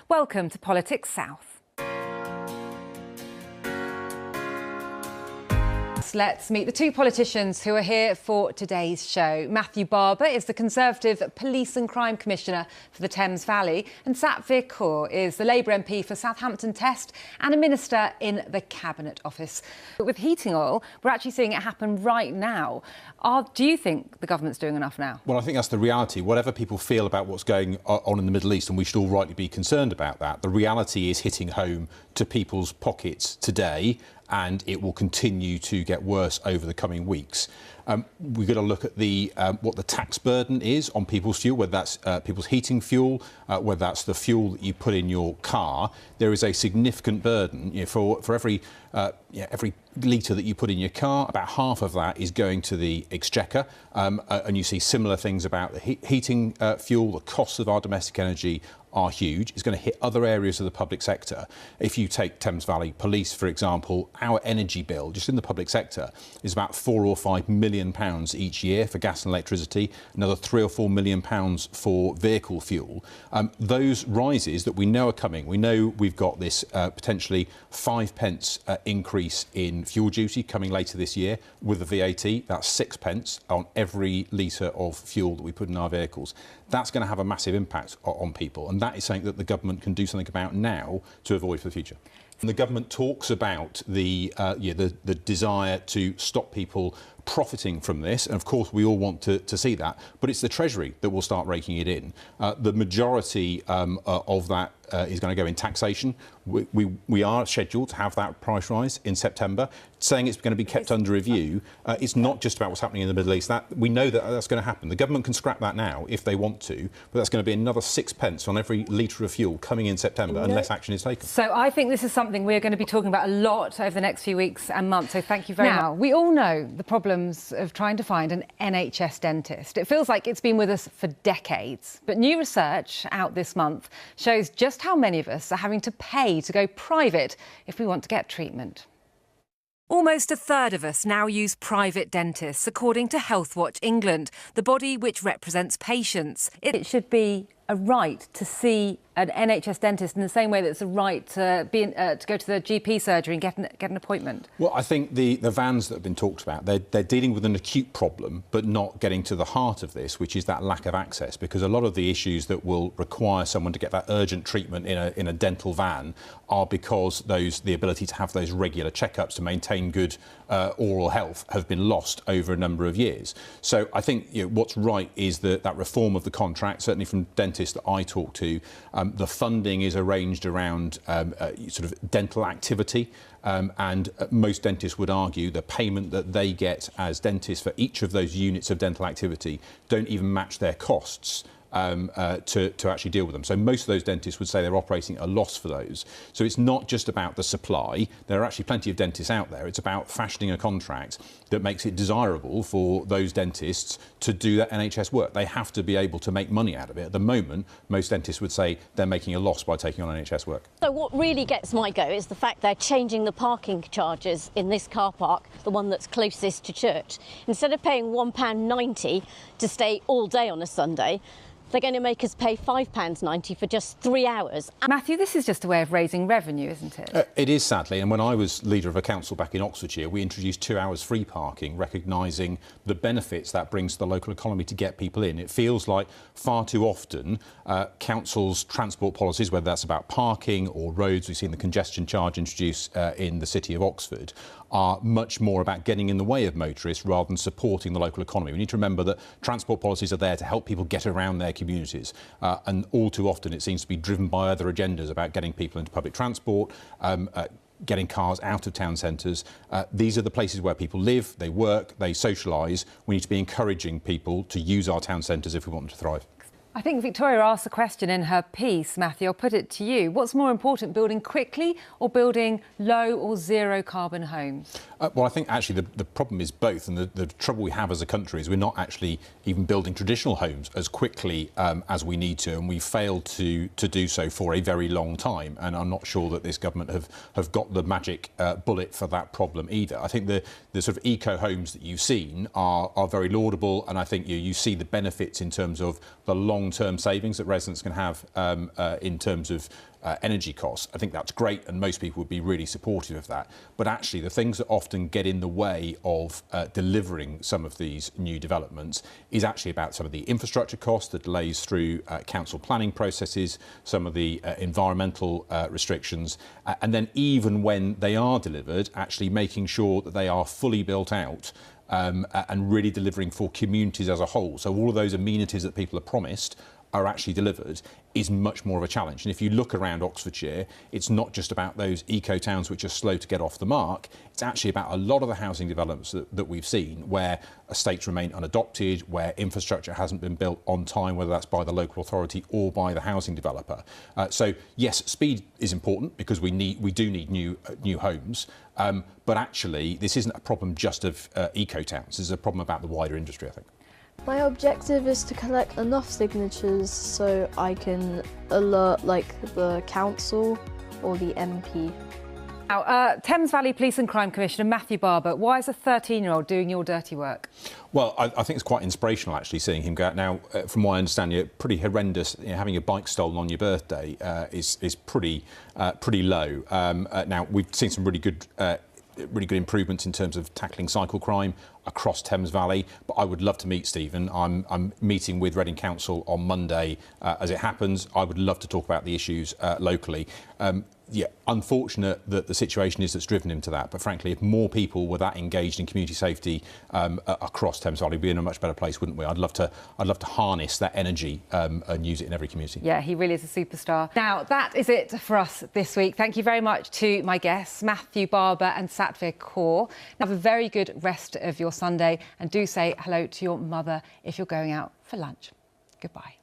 Welcome to Politics South. Let's meet the two politicians who are here for today's show. Matthew Barber is the Conservative Police and Crime Commissioner for the Thames Valley, and Satvir Kaur is the Labour MP for Southampton Test and a Minister in the Cabinet Office. But with heating oil, we're actually seeing it happen right now. Do you think the government's doing enough now? Well, I think that's the reality. Whatever people feel about what's going on in the Middle East, and we should all rightly be concerned about that, the reality is hitting home to people's pockets today, and it will continue to get worse over the coming weeks. We've got to look at what the tax burden is on people's fuel, whether that's people's heating fuel, whether that's the fuel that you put in your car. There is a significant burden. For every litre that you put in your car, about half of that is going to the Exchequer, and you see similar things about the heating fuel. The costs of our domestic energy are huge. It's going to hit other areas of the public sector. If you take Thames Valley Police, for example, our energy bill, just in the public sector, is about £4 or £5 million each year for gas and electricity, another £3 or £4 million for vehicle fuel. Those rises that we know are coming, we know we've got this potentially 5p increase in fuel duty coming later this year with the VAT. That's 6p on every litre of fuel that we put in our vehicles. That's going to have a massive impact on people, and that is something that the government can do something about now to avoid for the future. And the government talks about the desire to stop people profiting from this, and of course we all want to see that, but it's the Treasury that will start raking it in. The majority of that is going to go in taxation. We are scheduled to have that price rise in September. Saying it's going to be kept under review, it's not just about what's happening in the Middle East. We know that that's going to happen. The government can scrap that now if they want to, but that's going to be another 6p on every litre of fuel coming in September unless action is taken. So I think this is something we're going to be talking about a lot over the next few weeks and months, so thank you very much. Now, we all know the problems of trying to find an NHS dentist. It feels like it's been with us for decades, but new research out this month shows just how many of us are having to pay to go private if we want to get treatment. Almost a third of us now use private dentists, according to Healthwatch England, the body which represents patients. It should be a right to see an NHS dentist in the same way that it's a right to go to the GP surgery and get an appointment. Well, I think the vans that have been talked about, they're dealing with an acute problem, but not getting to the heart of this, which is that lack of access. Because a lot of the issues that will require someone to get that urgent treatment in a dental van are because the ability to have those regular checkups to maintain good oral health have been lost over a number of years. So I think what's right is that reform of the contract, certainly from dentists that I talk to, the funding is arranged around sort of dental activity, and most dentists would argue the payment that they get as dentists for each of those units of dental activity don't even match their costs to actually deal with them. So most of those dentists would say they're operating at a loss for those. So it's not just about the supply. There are actually plenty of dentists out there. It's about fashioning a contract that makes it desirable for those dentists to do that NHS work. They have to be able to make money out of it. At the moment, most dentists would say they're making a loss by taking on NHS work. So what really gets my go is the fact they're changing the parking charges in this car park, the one that's closest to church. Instead of paying £1.90 to stay all day on a Sunday, they're going to make us pay £5.90 for just 3 hours. Matthew, this is just a way of raising revenue, isn't it? It is, sadly. And when I was leader of a council back in Oxfordshire, we introduced 2 hours free parking, recognising the benefits that brings to the local economy to get people in. It feels like far too often councils' transport policies, whether that's about parking or roads, we've seen the congestion charge introduced in the city of Oxford, are much more about getting in the way of motorists rather than supporting the local economy. We need to remember that transport policies are there to help people get around their communities, and all too often it seems to be driven by other agendas about getting people into public transport, getting cars out of town centres. These are the places where people live, they work, they socialise. We need to be encouraging people to use our town centres if we want them to thrive. I think Victoria asked a question in her piece, Matthew. I'll put it to you. What's more important, building quickly or building low or zero carbon homes? Well, I think actually the problem is both, and the trouble we have as a country is we're not actually even building traditional homes as quickly as we need to, and we've failed to do so for a very long time, and I'm not sure that this government have got the magic bullet for that problem either. I think the sort of eco homes that you've seen are very laudable, and I think you see the benefits in terms of the long long-term savings that residents can have in terms of energy costs, I think that's great, and most people would be really supportive of that. But actually, the things that often get in the way of delivering some of these new developments is actually about some of the infrastructure costs, the delays through council planning processes, some of the environmental restrictions, and then even when they are delivered, actually making sure that they are fully built out and really delivering for communities as a whole. So all of those amenities that people are promised are actually delivered is much more of a challenge. And if you look around Oxfordshire, it's not just about those eco-towns which are slow to get off the mark. It's actually about a lot of the housing developments that we've seen where estates remain unadopted, where infrastructure hasn't been built on time, whether that's by the local authority or by the housing developer. So yes, speed is important because we do need new homes. But actually, this isn't a problem just of eco-towns. This is a problem about the wider industry, I think. My objective is to collect enough signatures so I can alert the council or the MP. Now, Thames Valley Police and Crime Commissioner Matthew Barber, why is a 13-year-old doing your dirty work? Well, I think it's quite inspirational actually seeing him go out. Now, from what I understand, you're pretty horrendous. Having your bike stolen on your birthday is pretty low. Now, we've seen some really good improvements in terms of tackling cycle crime across Thames Valley, but I would love to meet Stephen. I'm meeting with Reading Council on Monday as it happens. I would love to talk about the issues locally. Yeah, unfortunate that the situation is that's driven him to that, but frankly, if more people were that engaged in community safety across Thames Valley, we'd be in a much better place, wouldn't we? I'd love to harness that energy and use it in every community. Yeah, he really is a superstar. Now, that is it for us this week. Thank you very much to my guests, Matthew Barber and Satvir Kaur. Have a very good rest of your Sunday, and do say hello to your mother if you're going out for lunch. Goodbye.